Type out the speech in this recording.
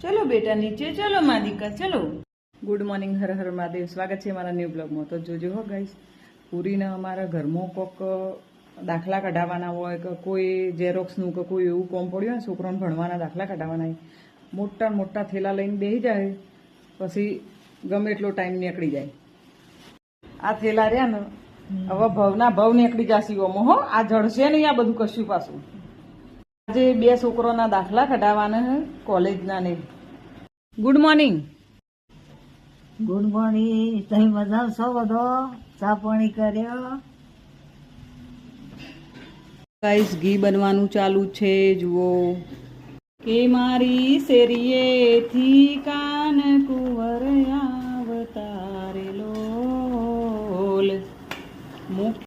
चलो बेटा नीचे चलो मादिका चलो। गुड मॉर्निंग, हर हर महादेव। स्वागत है मारा न्यू ब्लॉग में। तो जोजो हो गाइस, पूरी ने अमारा घर में कोक दाखला कढावाना होय के कोई जेरोक्सનું કે કોઈ એવું કોમ પડ્યું હોય છોકરાઓને ભણવાના દાખલા કઢાવવાના મોટા મોટા થેલા લઈને બેસી જાય, પછી ગમે એટલો ટાઈમ નીકળી જાય। આ થેલા રહ્યા ને હવે ભવના ભવ નીકળી જશે ઓમો હો। આ જડશે નહીં આ બધું કશું પાછું। આજે બે છોકરોના દાખલા કઢાવવાના છે કોલેજના ને। Good morning. Good morning. તમે મજા છો? બધો ચા પાણી કર્યો? ગાઈસ ઘી બનવાનું ચાલુ છે, જુઓ કે મારી શેરીએથી કાન કુંવર